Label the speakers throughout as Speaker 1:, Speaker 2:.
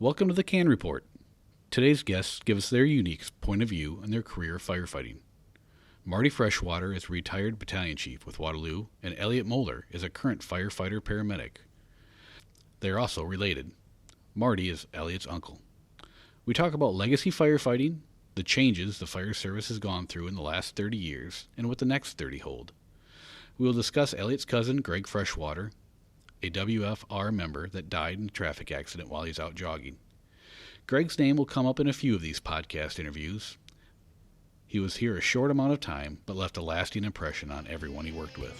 Speaker 1: Welcome to the Can Report. Today's guests give us their unique point of view on their career of firefighting. Marty Freshwater is a retired Battalion Chief with Waterloo, and Elliott Moeller is a current firefighter paramedic. They are also related. Marty is Elliott's uncle. We talk about legacy firefighting, the changes the fire service has gone through in the last 30 years, and what the next 30 hold. We will discuss Elliott's cousin, Greg Freshwater, a WFR member that died in a traffic accident while he's out jogging. Greg's name will come up in a few of these podcast interviews. He was here a short amount of time, but left a lasting impression on everyone he worked with.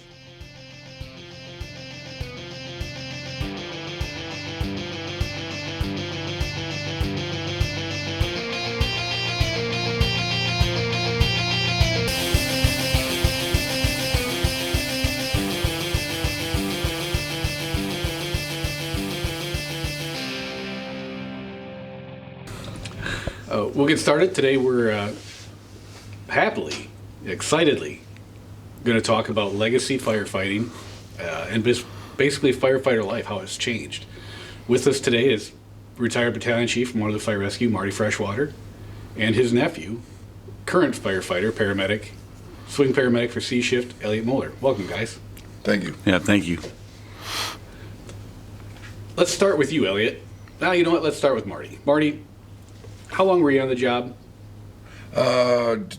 Speaker 1: We'll get started. Today we're happily, excitedly going to talk about legacy firefighting and basically firefighter life, how it's changed. With us today is retired Battalion Chief from Waterloo Fire Rescue, Marty Freshwater, and his nephew, current firefighter, paramedic, swing paramedic for C Shift, Elliott Moeller. Welcome, guys.
Speaker 2: Thank you.
Speaker 3: Yeah, thank you.
Speaker 1: Let's start with you, Elliott. Now, you know what? Let's start with Marty. Marty, how long were you on the job?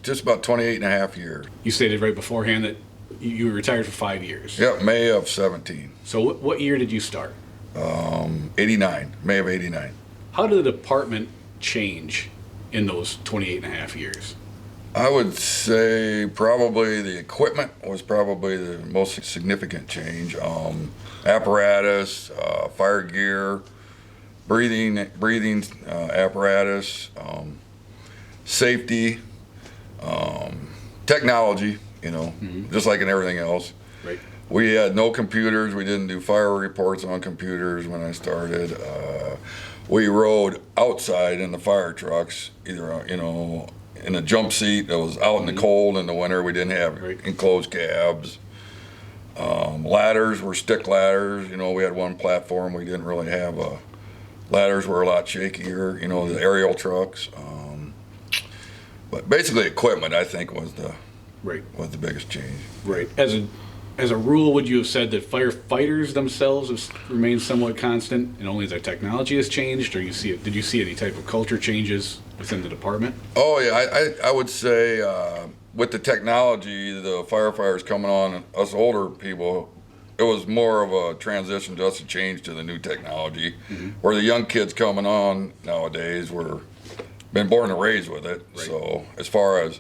Speaker 2: Just about 28 and a half years.
Speaker 1: You stated right beforehand that you were retired for 5 years.
Speaker 2: Yep, May of 17.
Speaker 1: So what year did you start?
Speaker 2: 89, May of 89.
Speaker 1: How did the department change in those 28 and a half years?
Speaker 2: I would say probably the equipment was probably the most significant change. Apparatus, fire gear, breathing apparatus, safety, technology, just like in everything else.
Speaker 1: Right.
Speaker 2: We had no computers. We didn't do fire reports on computers when I started. We rode outside in the fire trucks, either, in a jump seat that was out in the cold in the winter. We didn't have enclosed cabs. Ladders were stick ladders. We had one platform. We didn't really have ladders were a lot shakier, the aerial trucks. But basically equipment, I think, was the biggest change.
Speaker 1: Right. As a rule, would you have said that firefighters themselves have remained somewhat constant and only their technology has changed, or did you see any type of culture changes within the department?
Speaker 2: Oh, yeah. I would say with the technology, the firefighters coming on, us older people, it was more of a transition to us to change to the new technology, where the young kids coming on nowadays were been born and raised with it. Right. So as far as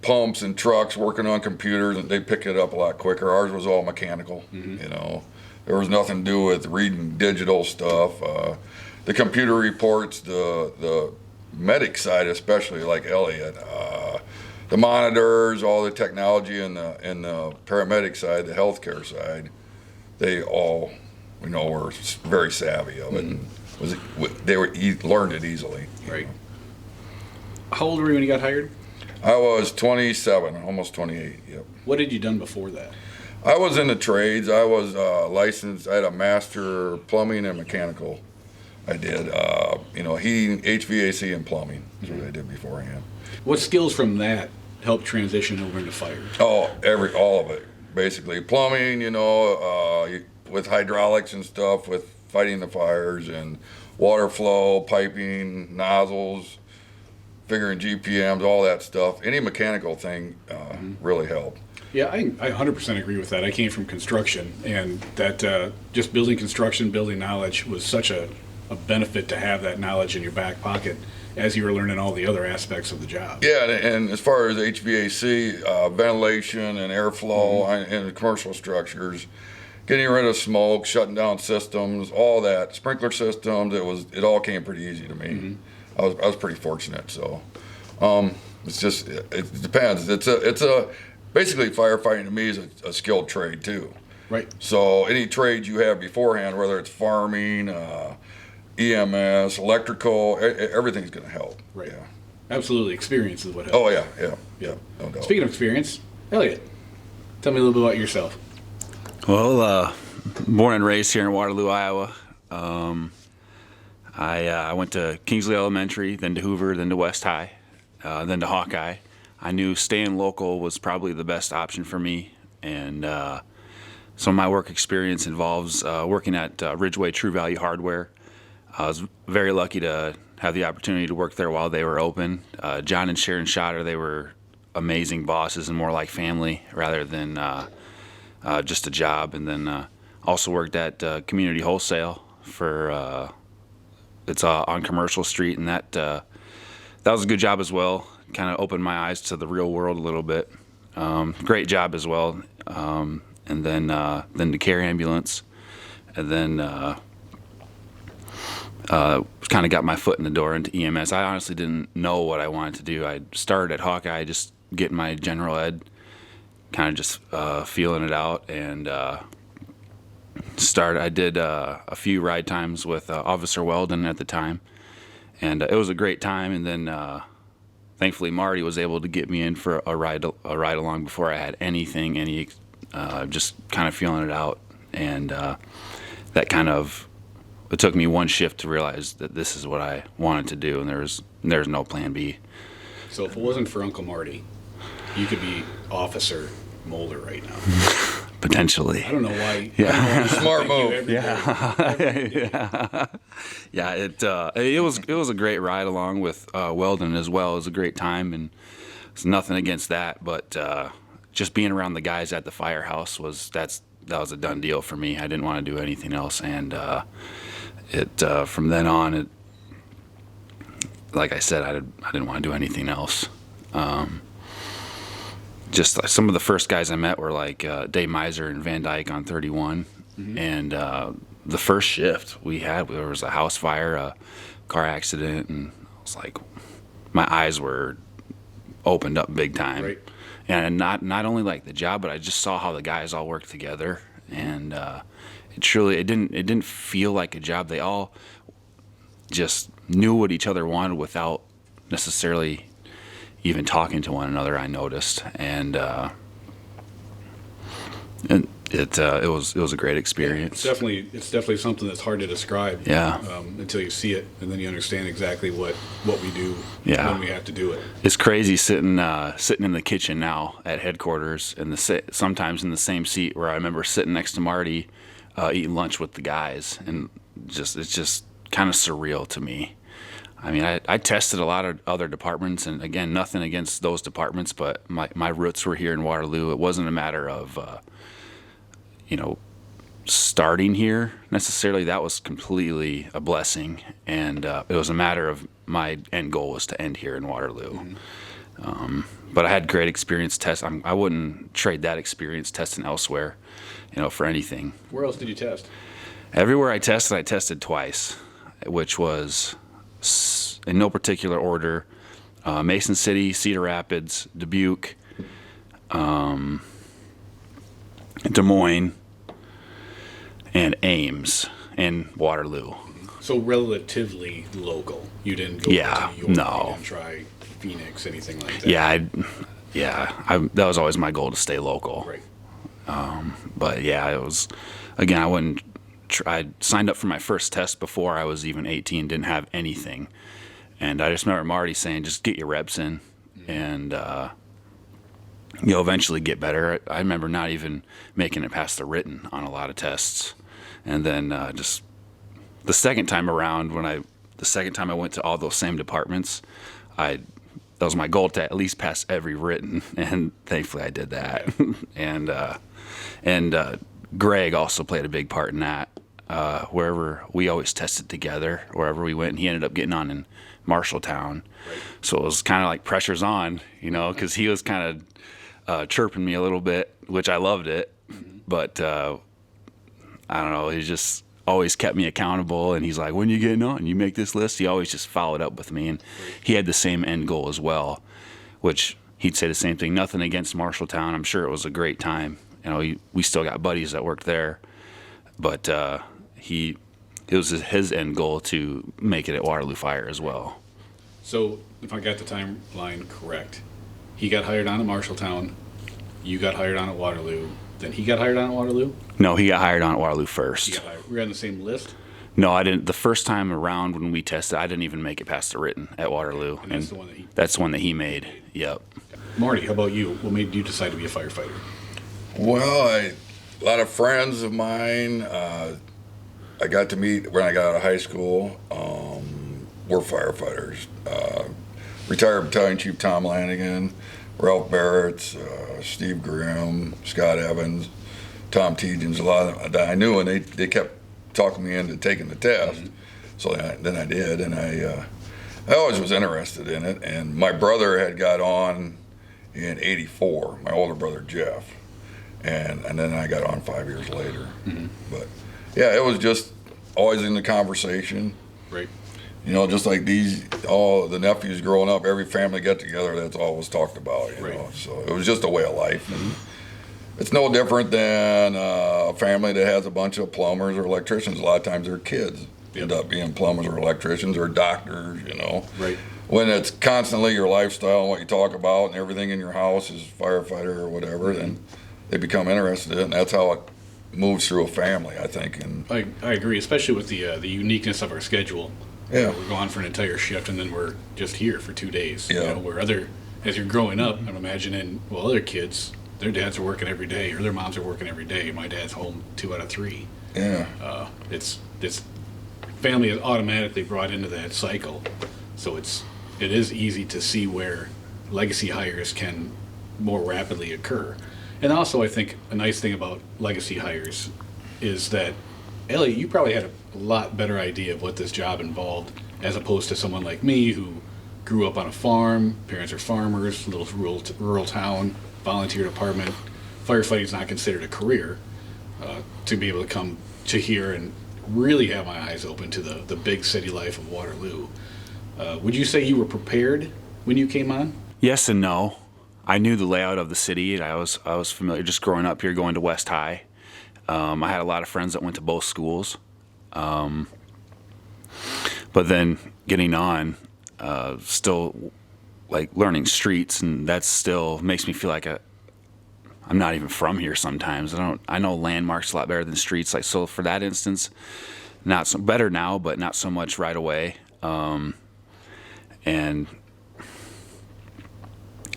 Speaker 2: pumps and trucks working on computers, they pick it up a lot quicker. Ours was all mechanical. There was nothing to do with reading digital stuff. The computer reports, the medic side especially, like Elliott, the monitors, all the technology, and the paramedic side, the healthcare side, they all, were very savvy of it. And learned it easily.
Speaker 1: Right. How old were you when you got hired?
Speaker 2: I was 27, almost 28. Yep.
Speaker 1: What had you done before that?
Speaker 2: I was in the trades. I was licensed. I had a master plumbing and mechanical. I did, heating, HVAC, and plumbing. That's what I did beforehand.
Speaker 1: What skills from that helped transition over into fire?
Speaker 2: Oh, all of it, basically. Plumbing, with hydraulics and stuff, with fighting the fires, and water flow, piping, nozzles, figuring GPMs, all that stuff. Any mechanical thing really helped.
Speaker 1: Yeah, I 100% agree with that. I came from construction, and that just building knowledge was such a benefit to have that knowledge in your back pocket as you were learning all the other aspects of the job.
Speaker 2: Yeah, and as far as HVAC, ventilation and airflow in commercial structures, getting rid of smoke, shutting down systems, all that, sprinkler systems, it all came pretty easy to me. I was pretty fortunate. So it depends. It's basically firefighting to me is a skilled trade too.
Speaker 1: Right.
Speaker 2: So any trades you have beforehand, whether it's farming, EMS, electrical, everything's going to help.
Speaker 1: Right.
Speaker 2: Yeah.
Speaker 1: Absolutely. Experience is what helps.
Speaker 2: Oh, yeah. No doubt.
Speaker 1: Speaking of experience, Elliott, tell me a little bit about yourself.
Speaker 3: Well, born and raised here in Waterloo, Iowa. I went to Kingsley Elementary, then to Hoover, then to West High, then to Hawkeye. I knew staying local was probably the best option for me, and some of my work experience involves working at Ridgeway True Value Hardware. I was very lucky to have the opportunity to work there while they were open. John and Sharon Schotter, they were amazing bosses and more like family rather than just a job. And then also worked at Community Wholesale for it's on Commercial Street, and that was a good job as well. Kind of opened my eyes to the real world a little bit. Great job as well. And then the care ambulance, and then kind of got my foot in the door into EMS. I honestly didn't know what I wanted to do. I started at Hawkeye, just getting my general ed, kind of just feeling it out, and I did a few ride times with Officer Weldon at the time, and it was a great time. And then thankfully Marty was able to get me in for a ride along before I had anything, just kind of feeling it out, and that kind of, it took me one shift to realize that this is what I wanted to do, and there's no plan B.
Speaker 1: So if it wasn't for Uncle Marty, you could be Officer Moeller right now.
Speaker 3: Potentially.
Speaker 1: I don't know why.
Speaker 3: Yeah.
Speaker 2: Smart move.
Speaker 3: Yeah. Yeah. It was a great ride along with Weldon as well. It was a great time, and it's nothing against that, but just being around the guys at the firehouse that was a done deal for me. I didn't want to do anything else, and from then on, like I said, I didn't want to do anything else. Just some of the first guys I met were like Dave Miser and Van Dyke on 31, mm-hmm. and the first shift we had, there was a house fire, a car accident, and I was like, my eyes were opened up big time.
Speaker 1: Right.
Speaker 3: And not only like the job, but I just saw how the guys all worked together, and it didn't feel like a job. They all just knew what each other wanted without necessarily even talking to one another. I noticed, and it was a great experience.
Speaker 1: It's definitely something that's hard to describe.
Speaker 3: Yeah.
Speaker 1: Until you see it, and then you understand exactly what we do.
Speaker 3: Yeah.
Speaker 1: When we have to do it.
Speaker 3: It's crazy sitting in the kitchen now at headquarters, and sometimes in the same seat where I remember sitting next to Marty, eating lunch with the guys, and it's just kind of surreal to me. I mean, I tested a lot of other departments, and again, nothing against those departments, but my roots were here in Waterloo. It wasn't a matter of starting here necessarily. That was completely a blessing, and it was a matter of my end goal was to end here in Waterloo. Mm-hmm. But I had great experience I wouldn't trade that experience testing elsewhere, for anything.
Speaker 1: Where else did you test?
Speaker 3: Everywhere I tested twice, which was in no particular order: Mason City, Cedar Rapids, Dubuque, Des Moines, and Ames, and Waterloo. So
Speaker 1: relatively local. You didn't go to New York.
Speaker 3: No.
Speaker 1: You didn't try Phoenix, anything like that.
Speaker 3: That was always my goal, to stay local.
Speaker 1: Right.
Speaker 3: But yeah, it was, again, I wouldn't I signed up for my first test before I was even 18, didn't have anything. And I just remember Marty saying, just get your reps in, and you'll eventually get better. I remember not even making it past the written on a lot of tests. And then just the second time around, the second time I went to all those same departments, that was my goal, to at least pass every written, and thankfully I did that. and Greg also played a big part in that. Wherever we always tested together, wherever we went, and he ended up getting on in Marshalltown. Right. So it was kind of like pressure's on, because he was kind of chirping me a little bit, which I loved it. Mm-hmm. But I don't know, he just always kept me accountable, and he's like, when you getting on? You make this list? He always just followed up with me, and he had the same end goal as well, which he'd say the same thing. Nothing against Marshalltown. I'm sure it was a great time. We still got buddies that worked there, but it was his end goal to make it at Waterloo Fire as well.
Speaker 1: So if I got the timeline correct, he got hired on at Marshalltown, you got hired on at Waterloo, then he got hired on at Waterloo?
Speaker 3: No, he got hired on at Waterloo first.
Speaker 1: We're on the same list?
Speaker 3: No, I didn't. The first time around when we tested, I didn't even make it past the written at Waterloo.
Speaker 1: And that's the one that he...
Speaker 3: That's the one that he made. Yep.
Speaker 1: Marty, how about you? What made you decide to be a firefighter?
Speaker 2: Well, a lot of friends of mine I got to meet when I got out of high school were firefighters. Retired Battalion Chief Tom Lanigan, Ralph Barrett, Steve Grimm, Scott Evans, Tom Tegens, a lot of them that I knew, and they kept talking me into taking the test. So then I did, and I always was interested in it. And my brother had got on in '84, my older brother Jeff, and then I got on 5 years later. But yeah, it was just always in the conversation.
Speaker 1: Right.
Speaker 2: You know, just like all the nephews growing up, every family get together, that's all was talked about, you know. So it was just a way of life. And it's no different than a family that has a bunch of plumbers or electricians. A lot of times their kids end up being plumbers or electricians or doctors, you know.
Speaker 1: Right.
Speaker 2: When it's constantly your lifestyle and what you talk about and everything in your house is firefighter or whatever, then they become interested in it, and that's how it moves through a family, I think. And
Speaker 1: I agree, especially with the uniqueness of our schedule.
Speaker 2: yeah,
Speaker 1: We're gone for an entire shift, and then we're just here for 2 days.
Speaker 2: Yeah.
Speaker 1: You know, where as you're growing up, I'm imagining, well, other kids, their dads are working every day, or their moms are working every day. My dad's home 2 out of 3.
Speaker 2: yeah.
Speaker 1: It's family is automatically brought into that cycle, so it is easy to see where legacy hires can more rapidly occur. And also, I think a nice thing about legacy hires is that, Elliott, you probably had a lot better idea of what this job involved as opposed to someone like me who grew up on a farm, parents are farmers, little rural town, volunteer department. Firefighting is not considered a career. To be able to come to here and really have my eyes open to the big city life of Waterloo. Would you say you were prepared when you came on?
Speaker 3: Yes and no. I knew the layout of the city. I was familiar just growing up here, going to West High. I had a lot of friends that went to both schools. But then getting on, still like learning streets, and that still makes me feel like I'm not even from here sometimes. I know landmarks a lot better than streets. Like, so for that instance, not so better now, but not so much right away. And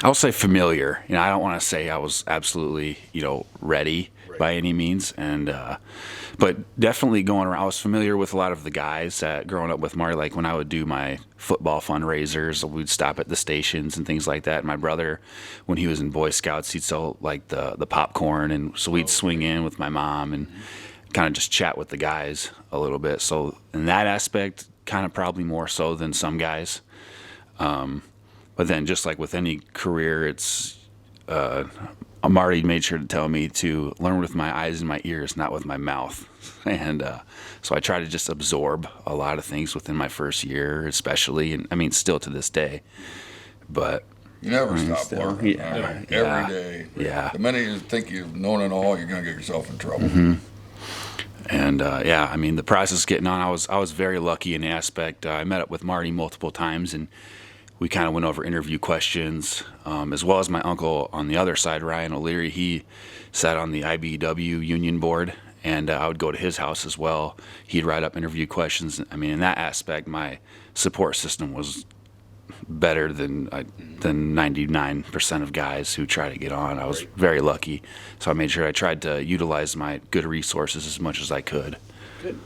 Speaker 3: I'll say familiar. You know, I don't want to say I was absolutely, ready by any means. And, but definitely going around, I was familiar with a lot of the guys that growing up with Marty, like when I would do my football fundraisers, we'd stop at the stations and things like that. And my brother, when he was in Boy Scouts, he'd sell like the popcorn. And so we'd swing in with my mom and kind of just chat with the guys a little bit. So in that aspect, kind of probably more so than some guys. But then just like with any career, it's, Marty made sure to tell me to learn with my eyes and my ears, not with my mouth. And so I try to just absorb a lot of things within my first year, especially, and I mean, still to this day. But
Speaker 2: You never stop
Speaker 3: still,
Speaker 2: learning.
Speaker 3: yeah,
Speaker 2: Every day.
Speaker 3: Yeah.
Speaker 2: The minute you think you've known it all, you're going to get yourself in trouble.
Speaker 3: And I mean, the process getting on, I was very lucky in the aspect. I met up with Marty multiple times, and we kind of went over interview questions, as well as my uncle on the other side, Ryan O'Leary. He sat on the IBEW union board, and I would go to his house as well. He'd write up interview questions. I mean, in that aspect, my support system was better than 99% of guys who try to get on. I was very lucky, so I made sure I tried to utilize my good resources as much as I could.
Speaker 1: Good.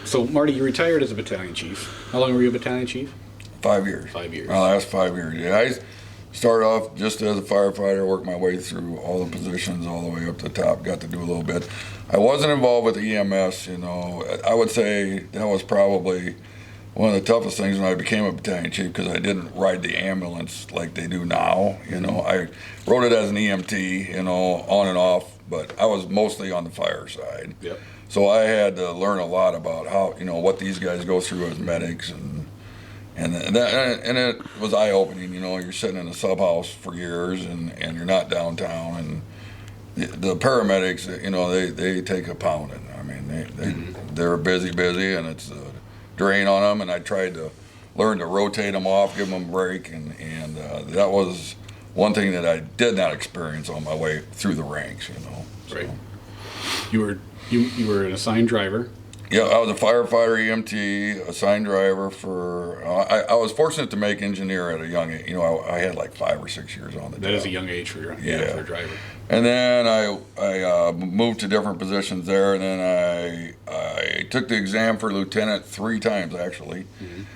Speaker 1: So, Marty, you retired as a battalion chief. How long were you a battalion chief?
Speaker 2: 5 years.
Speaker 1: 5 years.
Speaker 2: My last 5 years. Yeah, I started off just as a firefighter, worked my way through all the positions all the way up to the top, got to do a little bit. I wasn't involved with the EMS, I would say that was probably one of the toughest things when I became a battalion chief, because I didn't ride the ambulance like they do now. I rode it as an EMT, on and off, but I was mostly on the fire side.
Speaker 1: Yep.
Speaker 2: So I had to learn a lot about how, what these guys go through as medics, and it was eye-opening. You're sitting in a sub-house for years, and you're not downtown, and the paramedics, they take a pounding. I mean, they're busy, and it's a drain on them, and I tried to learn to rotate them off, give them a break, and that was one thing that I did not experience on my way through the ranks,
Speaker 1: Right. You were an assigned driver.
Speaker 2: Yeah, I was a firefighter, EMT, assigned driver for. I was fortunate to make engineer at a young age. You know, I had like 5 or 6 years on the job.
Speaker 1: That is a young age for a driver.
Speaker 2: And then I moved to different positions there, and then I took the exam for lieutenant 3 times actually,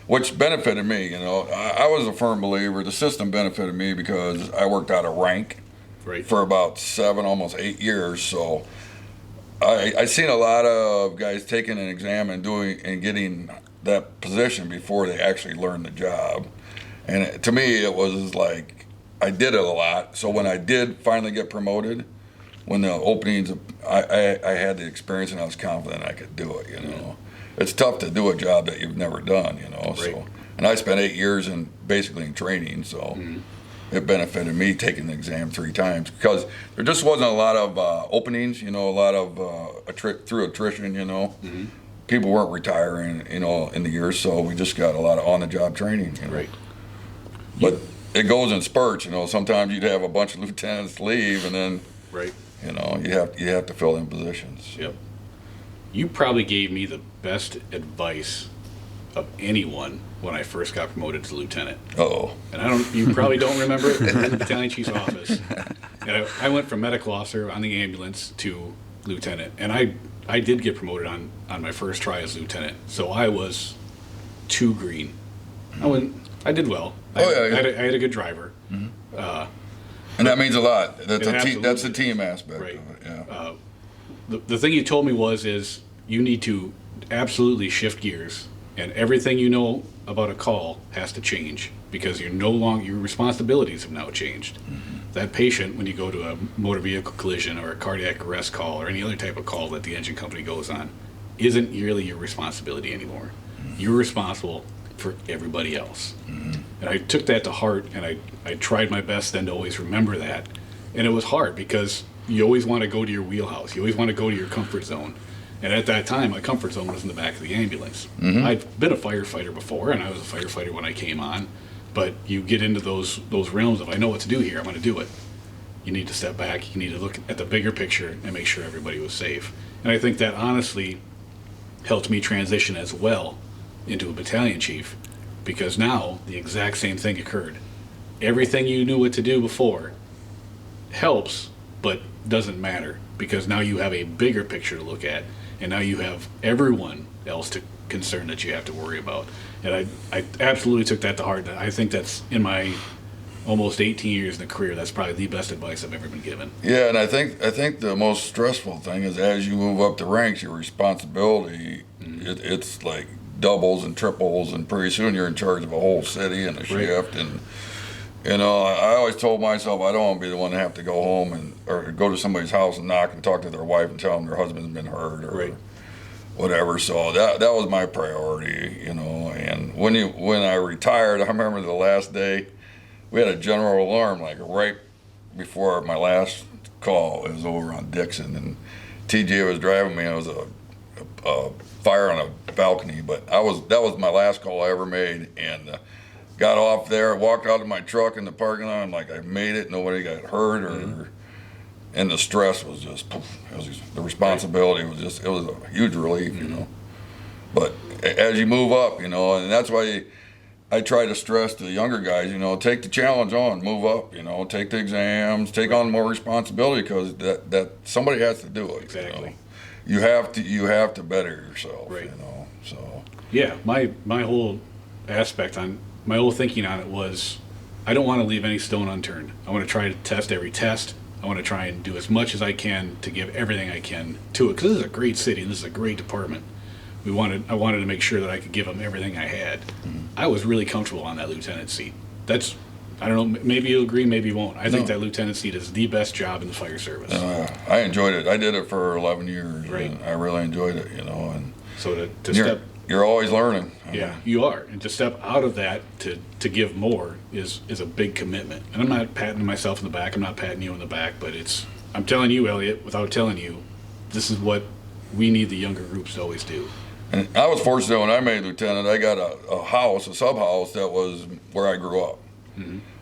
Speaker 2: which benefited me. You know, I was a firm believer. The system benefited me because I worked out of rank for about 7, almost 8 years. So I seen a lot of guys taking an exam and getting that position before they actually learned the job. And to me, it was like I did it a lot. So when I did finally get promoted, when the openings, I had the experience and I was confident I could do it. You know, it's tough to do a job that you've never done. You know, so and I spent 8 years basically in training. So. It benefited me taking the exam 3 times because there just wasn't a lot of openings, you know, a lot of through attrition, you know. People weren't retiring, you know, in the years, so we just got a lot of on-the-job training. You know? But it goes in spurts, you know. Sometimes you'd have a bunch of lieutenants leave, and then, you know, you have to fill in positions.
Speaker 1: Yep. You probably gave me the best advice of anyone when I first got promoted to lieutenant. And you probably don't remember it, in the battalion chief's office. And I went from medical officer on the ambulance to lieutenant, and I did get promoted on my first try as lieutenant. So I was 2 green. I did well. I had a good driver.
Speaker 2: And that means a lot. That's the team aspect of it. Yeah.
Speaker 1: The thing you told me is you need to absolutely shift gears. And everything you know about a call has to change because your responsibilities have now changed. That patient, when you go to a motor vehicle collision or a cardiac arrest call or any other type of call that the engine company goes on, isn't really your responsibility anymore. You're responsible for everybody else. And I took that to heart, and I tried my best then to always remember that. And it was hard because you always want to go to your wheelhouse. You always want to go to your comfort zone. And at that time, my comfort zone was in the back of the ambulance. I've been a firefighter before, and I was a firefighter when I came on. But you get into those realms of, I know what to do here, I'm going to do it. You need to step back. You need to look at the bigger picture and make sure everybody was safe. And I think that honestly helped me transition as well into a battalion chief because now the exact same thing occurred. Everything you knew what to do before helps, but doesn't matter because now you have a bigger picture to look at. And now you have everyone else to concern that you have to worry about. And I absolutely took that to heart. I think that's in my almost 18 years in the career, that's probably the best advice I've ever been given.
Speaker 2: Yeah, and I think the most stressful thing is as you move up the ranks, your responsibility, it's like doubles and triples, and pretty soon you're in charge of a whole city and a shift. And you know, I always told myself I don't want to be the one to have to go home or go to somebody's house and knock and talk to their wife and tell them their husband's been hurt or whatever. So that was my priority, you know. And when I retired, I remember the last day we had a general alarm like right before my last call. It was over on Dixon, and TJ was driving me. It was a fire on a balcony, but that was my last call I ever made, and got off there, walked out of my truck in the parking lot. I'm like, I made it. Nobody got hurt, and the stress was just, the responsibility was just, it was a huge relief, you know. But as you move up, you know, and that's why I try to stress to the younger guys, you know, take the challenge on, move up, you know, take the exams, take on more responsibility because that somebody has to do it.
Speaker 1: Exactly.
Speaker 2: You know? You have to better yourself, you know. So
Speaker 1: yeah, my whole my whole thinking on it was, I don't want to leave any stone unturned. I want to try to test every test. I want to try and do as much as I can to give everything I can to it, because this is a great city and this is a great department. I wanted to make sure that I could give them everything I had. I was really comfortable on that lieutenant seat. I don't know, maybe you'll agree, maybe you won't. I think that lieutenant seat is the best job in the fire service.
Speaker 2: I enjoyed it. I did it for 11 years.
Speaker 1: Right.
Speaker 2: And I really enjoyed it, you know. And
Speaker 1: so to step...
Speaker 2: You're always learning.
Speaker 1: Yeah, you are. And to step out of that to give more is a big commitment. And I'm not patting myself in the back. I'm not patting you in the back. But I'm telling you, Elliott, without telling you, this is what we need the younger groups to always do.
Speaker 2: And I was fortunate when I made lieutenant, I got a house, a sub house that was where I grew up.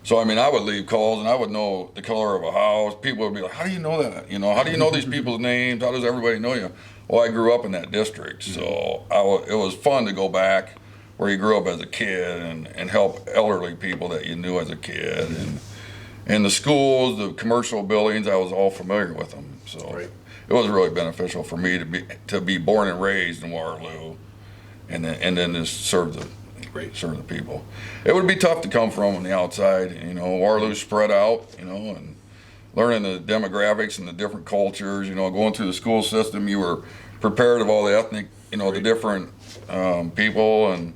Speaker 2: So, I mean, I would leave calls and I would know the color of a house. People would be like, how do you know that? You know, how do you know these people's names? How does everybody know you? Well, I grew up in that district, so it was fun to go back where you grew up as a kid and help elderly people that you knew as a kid. And the schools, the commercial buildings, I was all familiar with them. So it was really beneficial for me to be born and raised in Waterloo and then just serve the people. It would be tough to come from on the outside. You know, Waterloo's spread out, you know, and learning the demographics and the different cultures, you know, going through the school system, you were prepared of all the ethnic, you know, the different people, and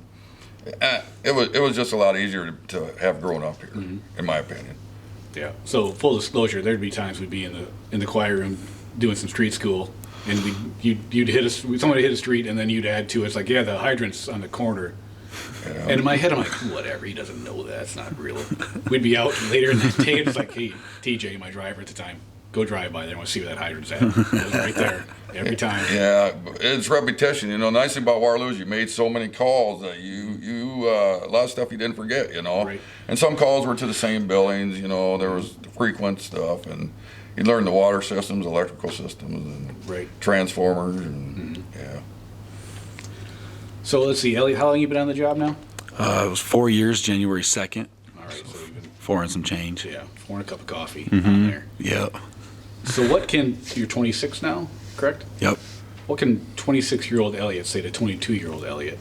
Speaker 2: it was just a lot easier to have grown up here, in my opinion.
Speaker 1: Yeah. So full disclosure, there'd be times we'd be in the choir room doing some street school, and you'd hit somebody hit a street, and then you'd add to it. It's like, yeah, the hydrant's on the corner. Yeah. And in my head, I'm like, whatever, he doesn't know that. It's not real. We'd be out later in the day, and it's like, hey, TJ, my driver at the time, go drive by there. I want to see where that hydrant's at. It was right there every time.
Speaker 2: Yeah, it's repetition. You know, the nice thing about Waterloo is you made so many calls that a lot of stuff you didn't forget, you know. Right. And some calls were to the same buildings, you know. There was frequent stuff, and you learned the water systems, electrical systems, and transformers, and yeah.
Speaker 1: So let's see, Elliott, how long have you been on the job now?
Speaker 3: It was 4 years, January 2nd.
Speaker 1: All right, so you've been
Speaker 3: 4 and some change.
Speaker 1: Yeah, 4 and a cup of coffee on there.
Speaker 3: Yeah.
Speaker 1: So you're 26 now, correct?
Speaker 3: Yep.
Speaker 1: What can 26-year-old Elliott say to 22-year-old Elliott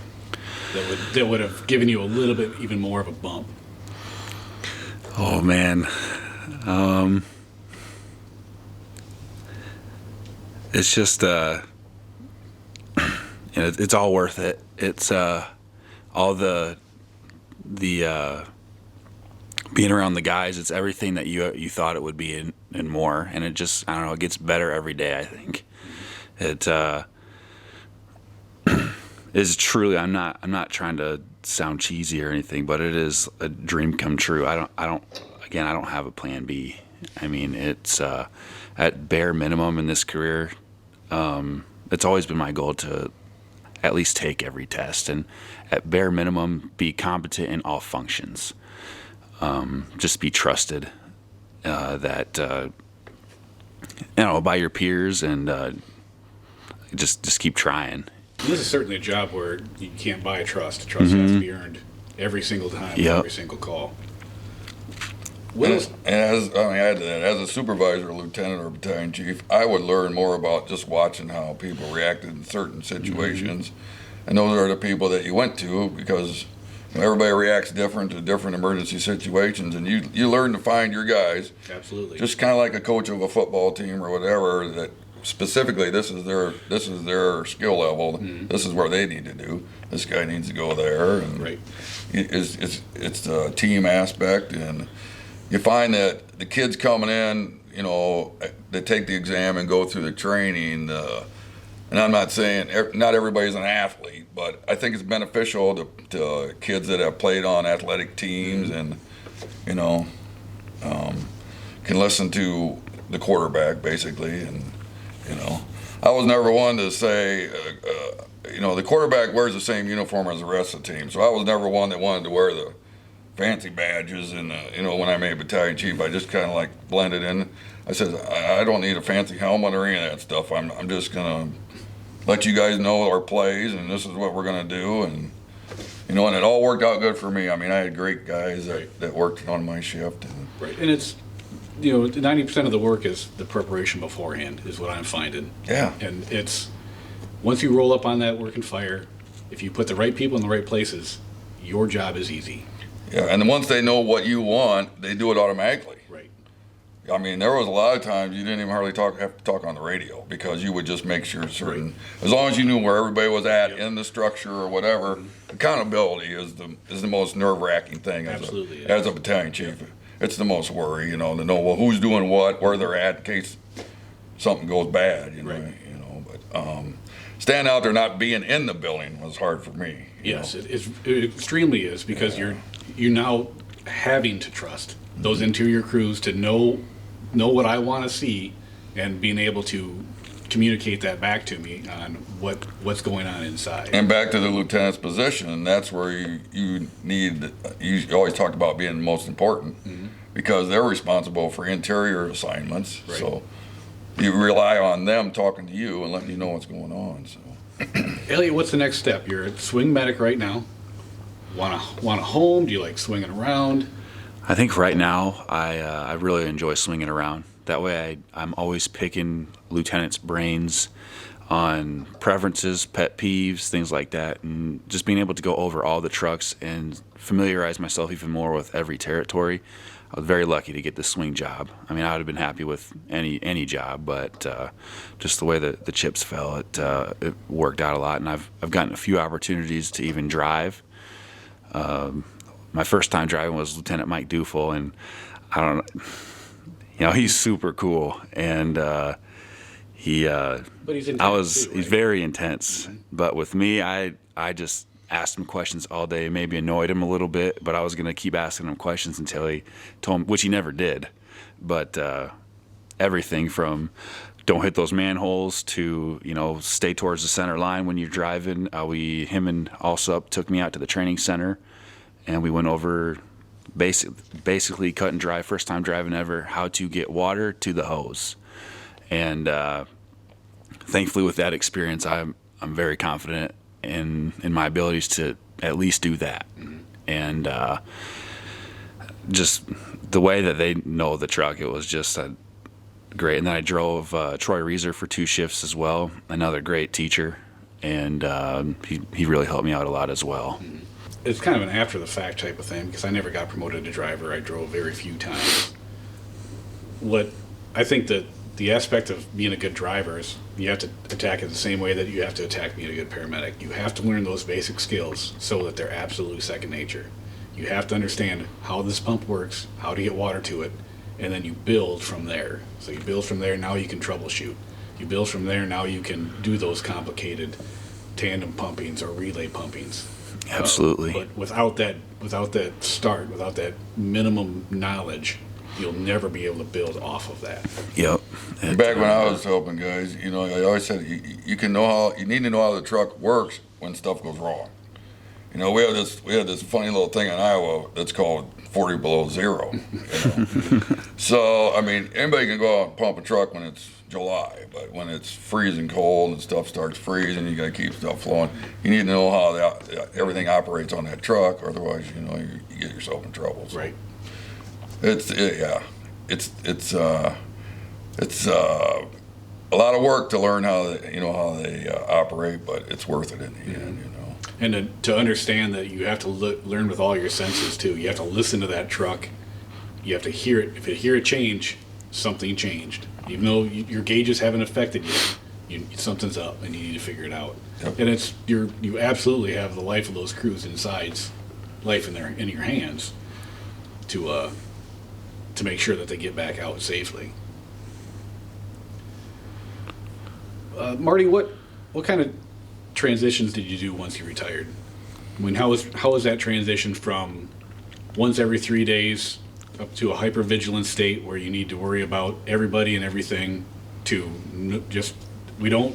Speaker 1: that would have given you a little bit even more of a bump?
Speaker 3: Oh, man. It's just, it's all worth it. It's all the being around the guys. It's everything that you thought it would be and more. And it just, I don't know, it gets better every day. I think it is truly. I'm not trying to sound cheesy or anything, but it is a dream come true. I don't have a plan B. I mean, it's at bare minimum in this career. It's always been my goal to at least take every test and at bare minimum be competent in all functions. Just be trusted that by your peers, and just keep trying.
Speaker 1: This is certainly a job where you can't buy trust. Trust has to be earned every single time, every single call.
Speaker 2: As a supervisor, lieutenant, or battalion chief, I would learn more about just watching how people reacted in certain situations. And those are the people that you went to, because everybody reacts different to different emergency situations, and you learn to find your guys.
Speaker 1: Absolutely.
Speaker 2: Just kind of like a coach of a football team or whatever, that specifically this is their skill level. This is where they need to do. This guy needs to go there. And it's the team aspect, and you find that the kids coming in, you know, they take the exam and go through the training. And I'm not saying not everybody's an athlete, but I think it's beneficial to kids that have played on athletic teams and, you know, can listen to the quarterback basically. And, you know, I was never one to say, the quarterback wears the same uniform as the rest of the team. So I was never one that wanted to wear the fancy badges, and when I made battalion chief, I just kind of like blended in. I said, I don't need a fancy helmet or any of that stuff. I'm just gonna let you guys know our plays, and this is what we're gonna do, and and it all worked out good for me. I mean, I had great guys that worked on my shift.
Speaker 1: And it's 90% of the work is the preparation beforehand, is what I'm finding.
Speaker 2: Yeah.
Speaker 1: And it's once you roll up on that work and fire, if you put the right people in the right places, your job is easy.
Speaker 2: Yeah, and then once they know what you want, they do it automatically.
Speaker 1: Right.
Speaker 2: I mean, there was a lot of times you didn't even hardly have to talk on the radio, because you would just make sure certain, as long as you knew where everybody was at in the structure or whatever. Accountability is the most nerve-wracking thing.
Speaker 1: Absolutely.
Speaker 2: As a battalion chief, it's the most worry, to know who's doing what, where they're at in case something goes bad. But standing out there not being in the building was hard for me.
Speaker 1: Yes, it extremely is, because you're now having to trust those interior crews to know what I want to see, and being able to communicate that back to me on what's going on inside.
Speaker 2: And back to the lieutenant's position, that's where you always talk about being most important. because they're responsible for interior assignments.
Speaker 1: Right.
Speaker 2: So you rely on them talking to you and letting you know what's going on. So.
Speaker 1: Elliott, what's the next step? You're a swing medic right now. Want a home? Do you like swinging around?
Speaker 3: I think right now I really enjoy swinging around. That way I'm always picking lieutenants' brains on preferences, pet peeves, things like that, and just being able to go over all the trucks and familiarize myself even more with every territory. I was very lucky to get the swing job. I mean, I would have been happy with any job, but just the way that the chips fell, it worked out a lot, and I've gotten a few opportunities to even drive. My first time driving was Lieutenant Mike Dufel, and I don't know, he's super cool, and
Speaker 1: But he's intense too, right?
Speaker 3: he's very intense.
Speaker 1: Mm-hmm.
Speaker 3: But with me, I just asked him questions all day, maybe annoyed him a little bit, but I was going to keep asking him questions until he told me, which he never did. But everything from don't hit those manholes to, stay towards the center line when you're driving. Him and Alsup took me out to the training center, and we went over basically cut and dry, first time driving ever, how to get water to the hose. And thankfully with that experience, I'm very confident in my abilities to at least do that. Mm-hmm. And just the way that they know the truck, it was just great. And then I drove Troy Reeser for 2 shifts as well, another great teacher, and he really helped me out a lot as well.
Speaker 1: Mm-hmm. It's kind of an after-the-fact type of thing because I never got promoted to driver. I drove very few times. What I think that the aspect of being a good driver is you have to attack it the same way that you have to attack being a good paramedic. You have to learn those basic skills so that they're absolute second nature. You have to understand how this pump works, how to get water to it, and then you build from there. So you build from there, now you can troubleshoot. You build from there, now you can do those complicated tandem pumpings or relay pumpings.
Speaker 3: Absolutely.
Speaker 1: But without that start, without that minimum knowledge, you'll never be able to build off of that.
Speaker 3: Yep.
Speaker 2: Back when I was helping guys, I always said you need to know how the truck works when stuff goes wrong. We had this funny little thing in Iowa that's called 40 below zero. So I mean, anybody can go out and pump a truck when it's July, but when it's freezing cold and stuff starts freezing, you got to keep stuff flowing. You need to know how everything operates on that truck, otherwise, you get yourself in trouble. So
Speaker 1: right.
Speaker 2: It's a lot of work to learn how they operate, but it's worth it in the end.
Speaker 1: And to understand that you have to learn with all your senses too. You have to listen to that truck. You have to hear it. If you hear it change, something changed. Even though your gauges haven't affected you, something's up, and you need to figure it out.
Speaker 2: Yep.
Speaker 1: And you absolutely have the life of those crews life in your hands to make sure that they get back out safely. Marty, what kind of transitions did you do once you retired? I mean, how was that transition from once every 3 days up to a hypervigilant state where you need to worry about everybody and everything to just we don't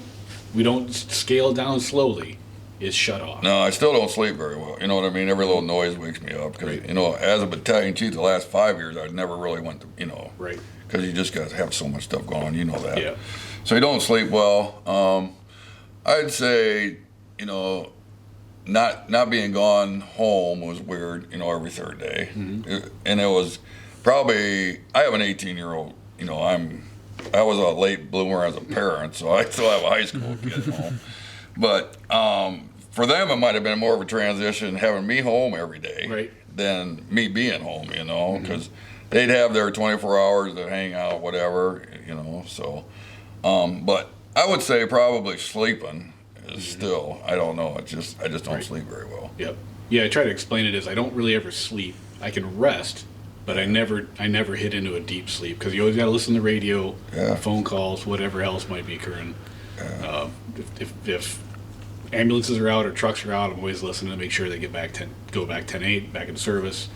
Speaker 1: scale down slowly, is shut off?
Speaker 2: No, I still don't sleep very well. You know what I mean? Every little noise wakes me up because
Speaker 1: Right.
Speaker 2: as a battalion chief the last 5 years, I never really went to
Speaker 1: Right.
Speaker 2: because you just got to have so much stuff going on. That.
Speaker 1: Yeah.
Speaker 2: So you don't sleep well. I'd say, not being gone home was weird, every third day. Mm-hmm. And it was probably, I have an 18-year-old, I was a late bloomer as a parent, so I still have a high school kid at home. But for them, it might have been more of a transition having me home every day
Speaker 1: Right.
Speaker 2: than me being home, because they'd have their 24 hours to hang out, whatever, so. But I would say probably sleeping is still, I don't know, I just don't sleep very well.
Speaker 1: Yep. Yeah, I try to explain it as I don't really ever sleep. I can rest, but I never hit into a deep sleep because you always got to listen to the radio, phone calls, whatever else might be occurring. Yeah. If ambulances are out or trucks are out, I'm always listening to make sure they go back 10-8, back in service.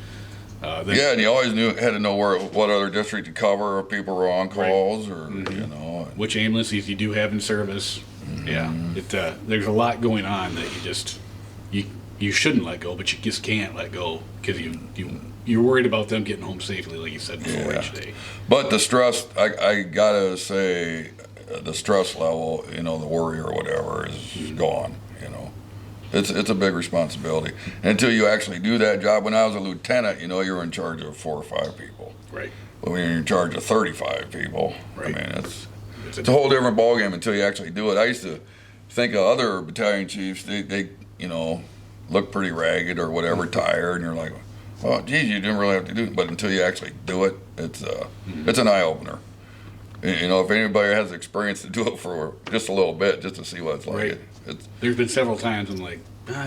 Speaker 2: And you always had to know what other district to cover, if people were on calls, or
Speaker 1: which ambulances you do have in service. Mm-hmm. Yeah, there's a lot going on that you shouldn't let go, but you just can't let go because you you're worried about them getting home safely, like you said before each day.
Speaker 2: But the stress, I gotta say, the stress level, the worry or whatever is gone. It's a big responsibility. Until you actually do that job. When I was a lieutenant, you're in charge of 4 or 5 people.
Speaker 1: Right.
Speaker 2: But when you're in charge of 35 people,
Speaker 1: right.
Speaker 2: I mean, it's a whole different ballgame until you actually do it. I used to think of other battalion chiefs, they look pretty ragged or whatever, tired, and you're like, oh, geez, you didn't really have to do it. But until you actually do it, it's an eye-opener. If anybody has experience to do it for just a little bit, just to see what it's like.
Speaker 1: Right. There's been several times I'm like,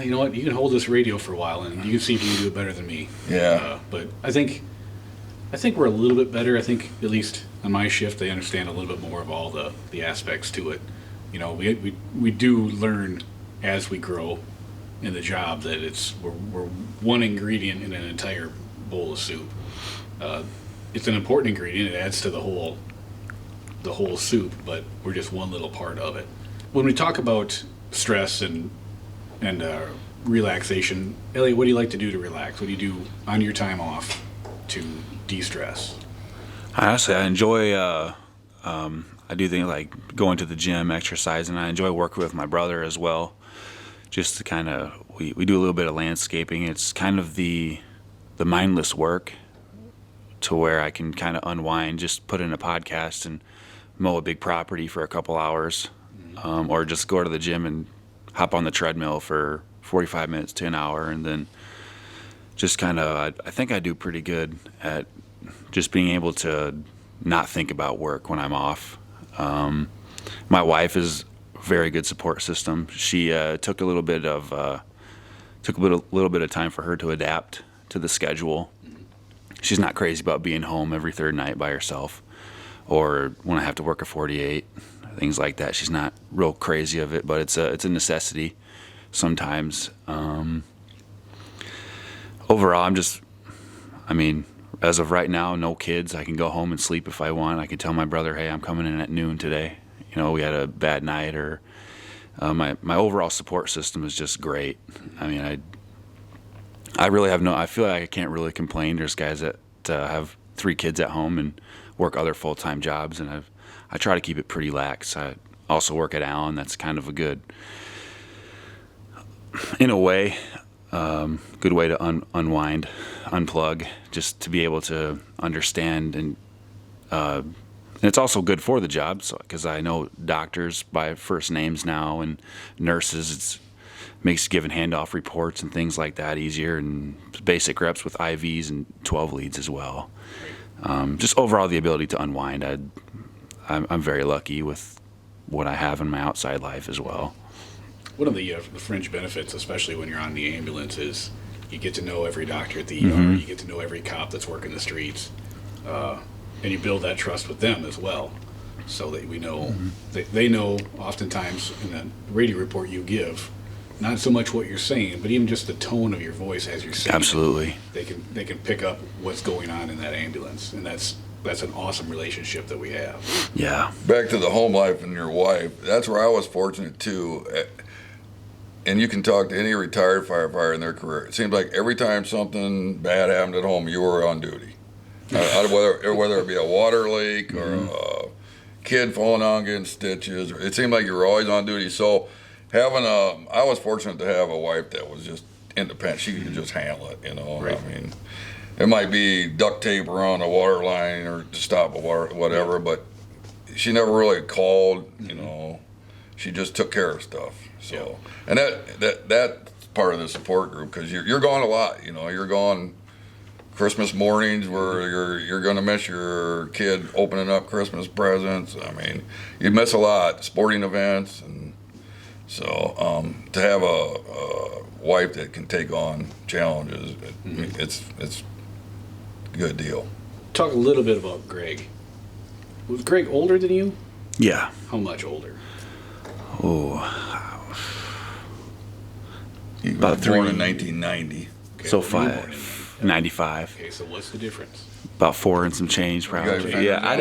Speaker 1: you know what, you can hold this radio for a while, and you can see if you can do it better than me.
Speaker 2: Yeah.
Speaker 1: But I think we're a little bit better. I think, at least on my shift, they understand a little bit more of all the aspects to it. We do learn as we grow in the job that we're one ingredient in an entire bowl of soup. It's an important ingredient. It adds to the whole soup, but we're just one little part of it. When we talk about stress and relaxation, Elliott, what do you like to do to relax? What do you do on your time off to de-stress?
Speaker 3: Honestly, I enjoy. I do things like going to the gym, exercising. I enjoy working with my brother as well. Just to kind of, we do a little bit of landscaping. It's kind of the mindless work to where I can kind of unwind, just put in a podcast and mow a big property for a couple hours, or just go to the gym and hop on the treadmill for 45 minutes to an hour, and then just kind of, I think I do pretty good at just being able to not think about work when I'm off. My wife is a very good support system. She took a little bit of time for her to adapt to the schedule. She's not crazy about being home every third night by herself, or when I have to work a 48, things like that. She's not real crazy of it, but it's a necessity sometimes. Overall, as of right now, no kids. I can go home and sleep if I want. I can tell my brother, hey, I'm coming in at noon today. We had a bad night, or my overall support system is just great. I really have I feel like I can't really complain. There's guys that have 3 kids at home and work other full-time jobs, and I try to keep it pretty lax. I also work at Allen. That's kind of a good, in a way, good way to unwind, unplug, just to be able to understand. And it's also good for the job, because I know doctors by first names now, and nurses. Makes giving handoff reports and things like that easier, and basic reps with IVs and 12 leads as well. Just overall, the ability to unwind. I'm very lucky with what I have in my outside life as well.
Speaker 1: One of the fringe benefits, especially when you're on the ambulance, is you get to know every doctor at the ER. You get to know every cop that's working the streets, and you build that trust with them as well, so that we know they know. Oftentimes, in the radio report you give, not so much what you're saying, but even just the tone of your voice as you're saying.
Speaker 3: Absolutely.
Speaker 1: They can pick up what's going on in that ambulance, and that's an awesome relationship that we have.
Speaker 3: Yeah.
Speaker 2: Back to the home life and your wife. That's where I was fortunate too. And you can talk to any retired firefighter in their career. It seems like every time something bad happened at home, you were on duty. Whether it be a water leak or a kid falling down getting stitches, it seemed like you were always on duty. So I was fortunate to have a wife that was just independent. She could just handle it,
Speaker 1: Right.
Speaker 2: It might be duct tape around a water line or to stop a water, whatever, but she never really called, She just took care of stuff. So, and that's part of the support group, because you're gone a lot, you're gone Christmas mornings where you're going to miss your kid opening up Christmas presents. You miss a lot, sporting events, and so to have a wife that can take on challenges, it's a good deal.
Speaker 1: Talk a little bit about Greg. Was Greg older than you?
Speaker 3: Yeah.
Speaker 1: How much older?
Speaker 2: He was born in 1990.
Speaker 1: Okay,
Speaker 3: So
Speaker 1: well, you were born in
Speaker 3: 95.
Speaker 1: Okay, so what's the difference?
Speaker 3: About 4 and some change, probably.
Speaker 2: guys
Speaker 3: Yeah, I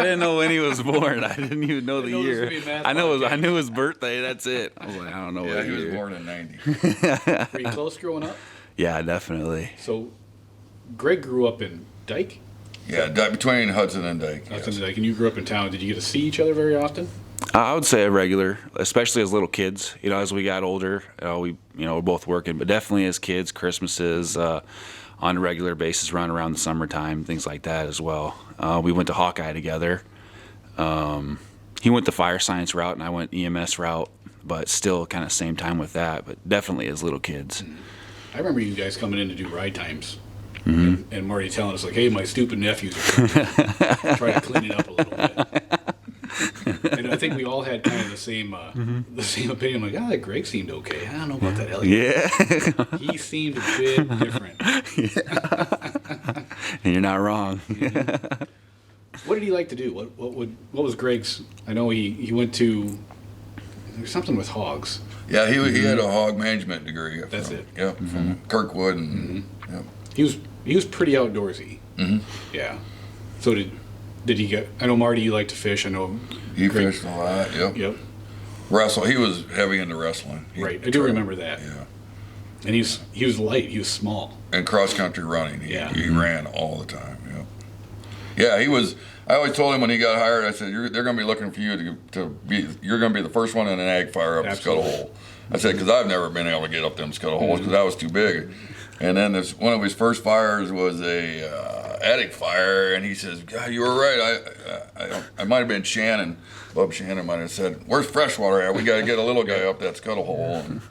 Speaker 3: didn't know when he was born. I didn't even know the
Speaker 1: know this
Speaker 3: year.
Speaker 1: would be a math
Speaker 3: I knew his birthday. That's it. I was like, I don't know
Speaker 2: Yeah,
Speaker 3: what
Speaker 2: he was
Speaker 3: year.
Speaker 2: born in 90.
Speaker 1: Were you close growing up?
Speaker 3: Yeah, definitely.
Speaker 1: So Greg grew up in Dyke?
Speaker 2: Yeah, between Hudson and Dyke.
Speaker 1: Hudson
Speaker 2: Yes.
Speaker 1: and Dyke, and you grew up in town. Did you get to see each other very often?
Speaker 3: I would say a regular, especially as little kids. As we got older, we're both working, but definitely as kids, Christmases on a regular basis, run around the summertime, things like that as well. We went to Hawkeye together. He went the fire science route, and I went EMS route, but still kind of same time with that. But definitely as little kids.
Speaker 1: I remember you guys coming in to do ride times, and Marty telling us like, "Hey, my stupid nephews are trying to clean it up a little bit." And I think we all had kind of the same opinion. Like, that Greg seemed okay. I don't know about that Elliott.
Speaker 3: Yeah.
Speaker 1: He seemed a bit different.
Speaker 3: And you're not wrong.
Speaker 1: Yeah. What did he like to do? What was Greg's? I know he went to there's something with hogs.
Speaker 2: Yeah, he had a hog management degree.
Speaker 1: That's it.
Speaker 2: Yeah, from Kirkwood, and yeah.
Speaker 1: He was pretty outdoorsy.
Speaker 2: Mm-hmm.
Speaker 1: Yeah. So did he get? I know Marty, you like to fish. I know
Speaker 2: He
Speaker 1: Greg,
Speaker 2: fished a lot. Yep.
Speaker 1: Yep.
Speaker 2: Wrestle. He was heavy into wrestling.
Speaker 1: Right. I do remember that.
Speaker 2: Yeah.
Speaker 1: And he was light. He was small.
Speaker 2: And cross country running.
Speaker 1: Yeah.
Speaker 2: He ran all the time. Yeah. Yeah. He was. I always told him when he got hired, I said, they're going to be looking for you to be. You're going to be the first one in an ag fire up
Speaker 1: Absolutely.
Speaker 2: Scuttle Hole. I said, because I've never been able to get up them Scuttle Holes because I was too big. And then one of his first fires was a attic fire, and he says, "God, you were right. I might have been Shannon. Bub Shannon might have said, 'Where's Freshwater at? We got to get a little guy up that Scuttle Hole.'" And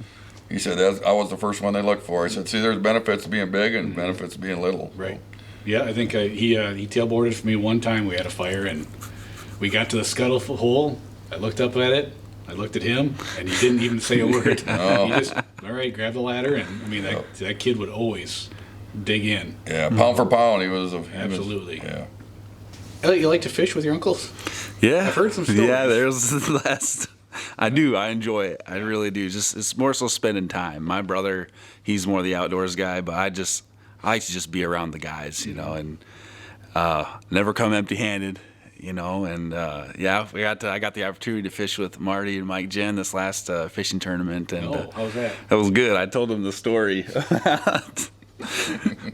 Speaker 2: he said, I was the first one they looked for. I said, "See, there's benefits to being big and benefits to being little."
Speaker 1: Right. Yeah, I think he tailboarded for me one time. We had a fire, and we got to the Scuttle Hole. I looked up at it. I looked at him, and he didn't even say a word.
Speaker 2: Oh.
Speaker 1: He just, all right, grabbed the ladder, and I mean, that kid would always dig in.
Speaker 2: Yeah, pound for pound, he was.
Speaker 1: Absolutely.
Speaker 2: Yeah.
Speaker 1: Elliot, you like to fish with your uncles?
Speaker 3: Yeah.
Speaker 1: I've heard some stories.
Speaker 3: Yeah, there's the last. I do. I enjoy it. I really do. Just it's more so spending time. My brother, he's more the outdoors guy, but I like to just be around the guys, and never come empty-handed, And yeah, I got the opportunity to fish with Marty and Mike Jen this last fishing tournament, and
Speaker 1: How's that?
Speaker 3: that was good. I told them the story about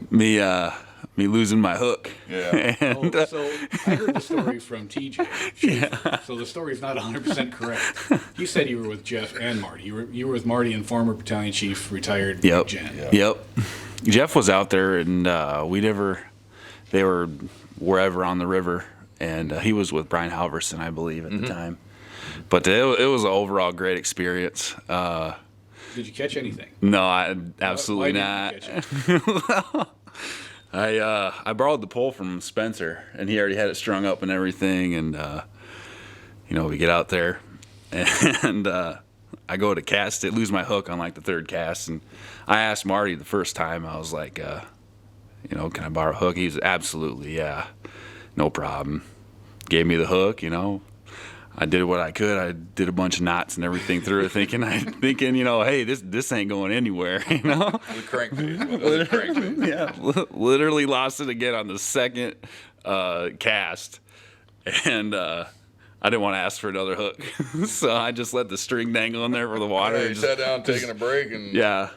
Speaker 3: me losing my hook.
Speaker 2: Yeah.
Speaker 3: And,
Speaker 1: So I heard the story from TJ.
Speaker 3: Yeah.
Speaker 1: So the story's not 100% correct. He said you were with Jeff and Marty. You were with Marty and former Battalion Chief, retired
Speaker 3: Yep.
Speaker 1: Jen.
Speaker 2: Yeah.
Speaker 3: Yep. Jeff was out there, and they were wherever on the river, and he was with Brian Halverson, I believe, at the time. But it was an overall great experience.
Speaker 1: Did you catch anything?
Speaker 3: No, absolutely
Speaker 1: Why
Speaker 3: not.
Speaker 1: didn't you catch it?
Speaker 3: I borrowed the pole from Spencer, and he already had it strung up and everything, and we get out there, and I go to cast it, lose my hook on like the third cast, and I asked Marty the first time, I was like, can I borrow a hook? He's absolutely, yeah, no problem. Gave me the hook, I did what I could. I did a bunch of knots and everything through it, thinking, hey, this ain't going anywhere,
Speaker 2: The crankbait.
Speaker 3: Yeah, literally lost it again on the second cast, and I didn't want to ask for another hook, so I just let the string dangle in there for the water.
Speaker 2: Yeah,
Speaker 3: and
Speaker 2: you sat down taking a break and
Speaker 3: yeah,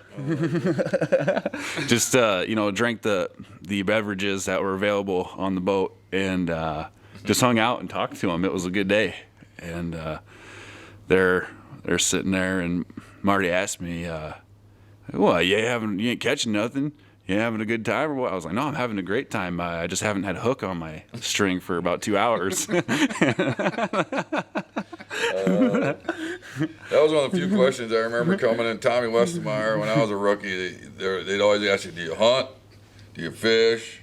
Speaker 3: just drank the beverages that were available on the boat, and just hung out and talked to them. It was a good day, and they're sitting there, and Marty asked me, "Well, you ain't catching nothing? You having a good time or what?" I was like, "No, I'm having a great time. I just haven't had a hook on my string for about 2 hours."
Speaker 2: That was one of the few questions I remember coming in. Tommy Westermeyer, when I was a rookie, they'd always ask you, "Do you hunt? Do you fish?"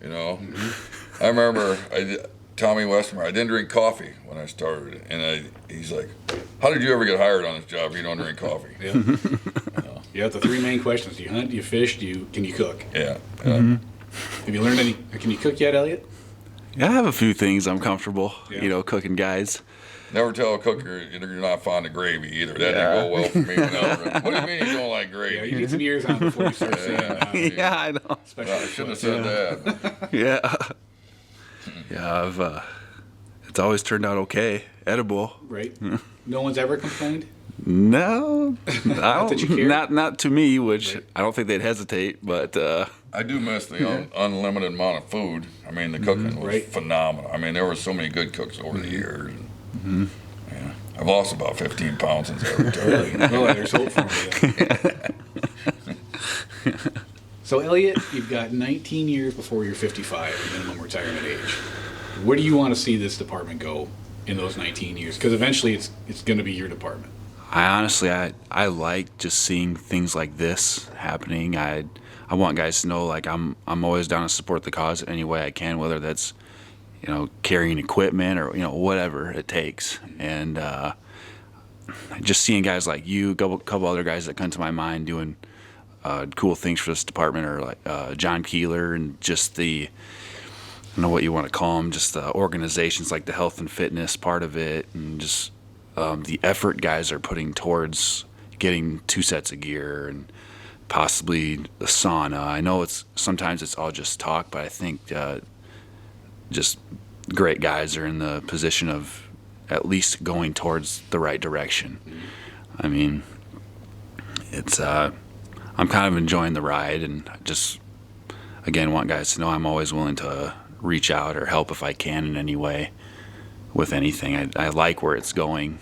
Speaker 2: I remember Tommy Westermeyer, I didn't drink coffee when I started, and he's like, "How did you ever get hired on this job if you don't drink coffee?"
Speaker 1: Yeah. You have the three main questions: do you hunt? Do you fish? Can you cook?
Speaker 2: Yeah.
Speaker 1: Have you learned any? Can you cook yet, Elliot?
Speaker 3: Yeah, I have a few things I'm comfortable,
Speaker 1: Yeah.
Speaker 3: cooking guys.
Speaker 2: Never tell a cook you're not fond of gravy either. That didn't go well for me when I was rookie. What do you mean you don't like
Speaker 1: Yeah,
Speaker 2: gravy?
Speaker 1: you need some years on before you start saying.
Speaker 3: Yeah, I know.
Speaker 1: Especially
Speaker 2: I shouldn't have said that.
Speaker 3: Yeah. Yeah, it's always turned out okay, edible.
Speaker 1: Right. No one's ever complained.
Speaker 3: No,
Speaker 1: that you care?
Speaker 3: not to me, which
Speaker 1: Right.
Speaker 3: I don't think they'd hesitate. But
Speaker 2: I do miss the unlimited amount of food. I mean, the cooking was
Speaker 1: Right.
Speaker 2: phenomenal. I mean, there were so many good cooks over the years. Yeah, I've lost about 15 pounds since I retired.
Speaker 1: Well, there's hope for me. So, Elliott, you've got 19 years before you're 55, minimum retirement age. Where do you want to see this department go in those 19 years? Because eventually it's going to be your department.
Speaker 3: I honestly, I like just seeing things like this happening. I want guys to know, like, I'm always down to support the cause any way I can, whether that's, carrying equipment or, whatever it takes. And just seeing guys like you, a couple other guys that come to my mind doing cool things for this department, or like John Keeler, and just I don't know what you want to call them, just the organizations like the health and fitness part of it, and just the effort guys are putting towards getting 2 sets of gear and possibly the sauna. I know sometimes it's all just talk, but I think just great guys are in the position of at least going towards the right direction. I mean, it's I'm kind of enjoying the ride, and just again want guys to know I'm always willing to reach out or help if I can in any way with anything. I like where it's going.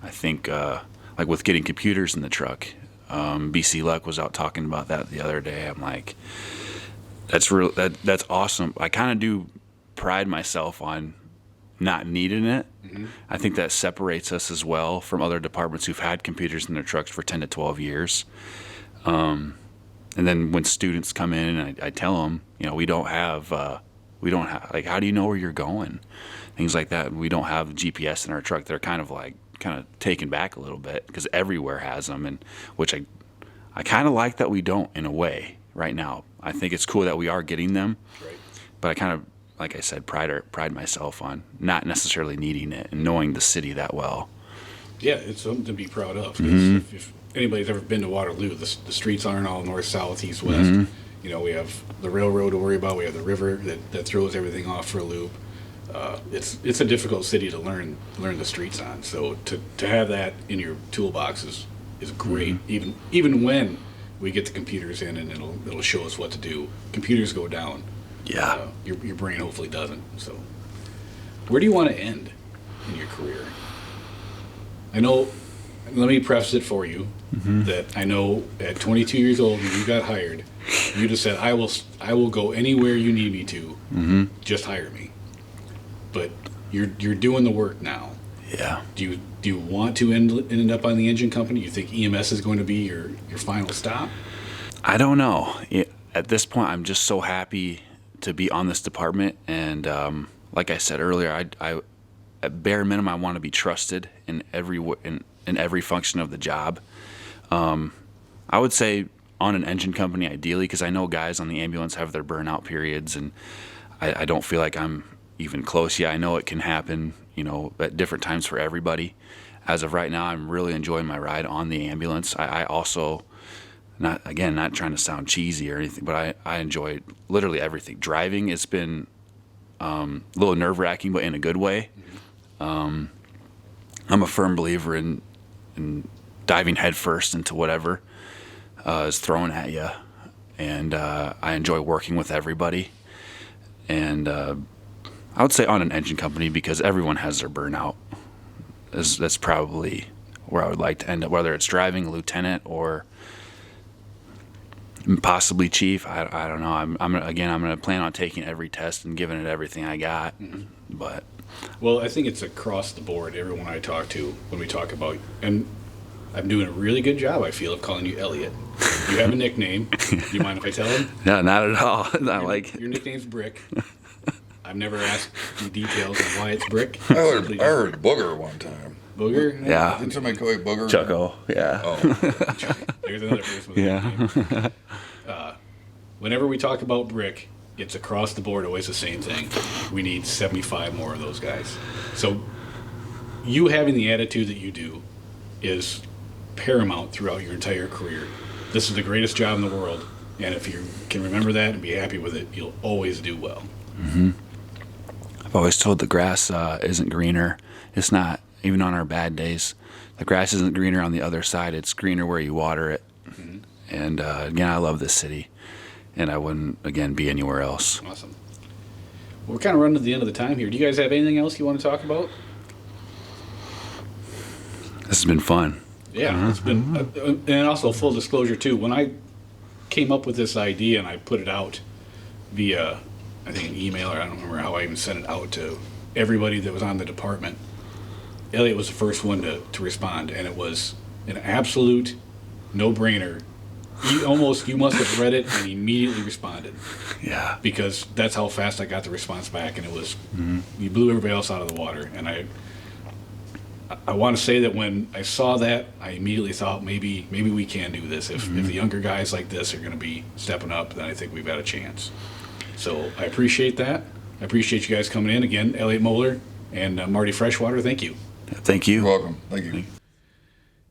Speaker 3: I think like with getting computers in the truck, BC Luck was out talking about that the other day. I'm like, that's awesome. I kind of do pride myself on not needing it. I think that separates us as well from other departments who've had computers in their trucks for 10 to 12 years. And then when students come in, and I tell them, we don't have, like, how do you know where you're going? Things like that. We don't have GPS in our truck. They're kind of taken back a little bit, because everywhere has them, and which I kind of like that we don't, in a way, right now. I think it's cool that we are getting them,
Speaker 1: Right.
Speaker 3: but I kind of, like I said, pride myself on not necessarily needing it and knowing the city that well.
Speaker 1: Yeah, it's something to be proud of. 'Cause if anybody's ever been to Waterloo, the streets aren't all north, south, east, west. We have the railroad to worry about. We have the river that throws everything off for a loop. It's a difficult city to learn the streets on. So to have that in your toolbox is great. Even when we get the computers in and it'll show us what to do. Computers go down.
Speaker 3: Yeah.
Speaker 1: Your brain hopefully doesn't. So where do you want to end in your career? I know. Let me preface it for you that I know at 22 years old when you got hired, you just said, I will go anywhere you need me to. Just hire me. But you're doing the work now.
Speaker 3: Yeah.
Speaker 1: Do you want to end up on the engine company? You think EMS is going to be your final stop?
Speaker 3: I don't know. At this point, I'm just so happy to be on this department, and like I said earlier, I at bare minimum, I want to be trusted in every function of the job. I would say on an engine company, ideally, because I know guys on the ambulance have their burnout periods, and I don't feel like I'm even close yet. I know it can happen, at different times for everybody. As of right now, I'm really enjoying my ride on the ambulance. I also, not trying to sound cheesy or anything, but I enjoy literally everything. Driving, it's been a little nerve-wracking, but in a good way. I'm a firm believer in diving headfirst into whatever is thrown at you, and I enjoy working with everybody. And I would say on an engine company, because everyone has their burnout. That's probably where I would like to end up, whether it's driving, lieutenant, or possibly chief. I don't know. I'm going to plan on taking every test and giving it everything I got. But
Speaker 1: Well, I think it's across the board. Everyone I talk to, when we talk about, and I'm doing a really good job, I feel, of calling you Elliott. You have a nickname. Do you mind if I tell him?
Speaker 3: no, not at all.
Speaker 1: Your nickname's Brick. I've never asked you details on why it's Brick.
Speaker 2: I heard Booger one time.
Speaker 1: Booger?
Speaker 3: Yeah.
Speaker 2: Didn't somebody call you Booger?
Speaker 3: Chucko, yeah.
Speaker 2: Oh,
Speaker 1: There's another person with a nickname. Whenever we talk about Brick, it's across the board always the same thing. We need 75 more of those guys. So you having the attitude that you do is paramount throughout your entire career. This is the greatest job in the world, and if you can remember that and be happy with it, you'll always do well.
Speaker 3: I've always told the grass isn't greener. It's not even on our bad days. The grass isn't greener on the other side. It's greener where you water it. Mm-hmm. And again, I love this city, and I wouldn't, again, be anywhere else.
Speaker 1: Awesome. Well, we're kind of running to the end of the time here. Do you guys have anything else you want to talk about?
Speaker 3: This has been fun.
Speaker 1: Yeah, it's been, and also full disclosure too, when I came up with this idea and I put it out via, I think, an email, or I don't remember how I even sent it out to everybody that was on the department, Elliott was the first one to respond, and it was an absolute no-brainer. You must have read it and immediately responded.
Speaker 3: Yeah.
Speaker 1: Because that's how fast I got the response back, and it was, you blew everybody else out of the water. And I want to say that when I saw that, I immediately thought maybe we can do this. If the younger guys like this are going to be stepping up, then I think we've got a chance. So I appreciate that. I appreciate you guys coming in. Again, Elliott Moeller and Marty Freshwater, thank you.
Speaker 3: Thank you.
Speaker 2: You're welcome. Thank you.
Speaker 1: It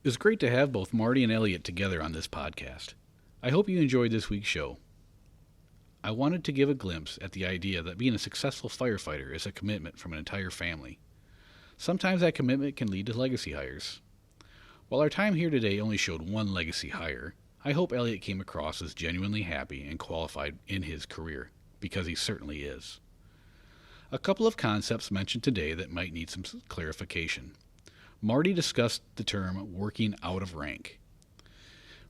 Speaker 1: was great to have both Marty and Elliott together on this podcast. I hope you enjoyed this week's show. I wanted to give a glimpse at the idea that being a successful firefighter is a commitment from an entire family. Sometimes that commitment can lead to legacy hires. While our time here today only showed one legacy hire, I hope Elliott came across as genuinely happy and qualified in his career, because he certainly is. A couple of concepts mentioned today that might need some clarification. Marty discussed the term working out of rank.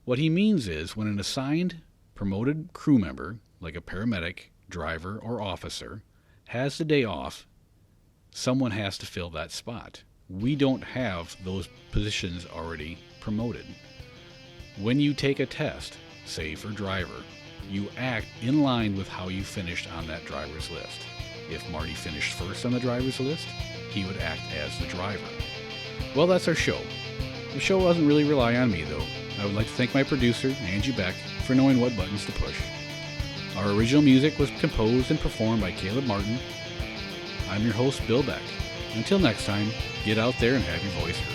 Speaker 1: What he means is when an assigned, promoted crew member, like a paramedic, driver, or officer, has the day off, someone has to fill that spot. We don't have those positions already promoted. When you take a test, say for driver, you act in line with how you finished on that driver's list. If Marty finished first on the driver's list, he would act as the driver. Well, that's our show. The show doesn't really rely on me, though. I would like to thank my producer, Angie Beck, for knowing what buttons to push. Our original music was composed and performed by Caleb Martin. I'm your host, Bill Beck. Until next time, get out there and have your voice heard.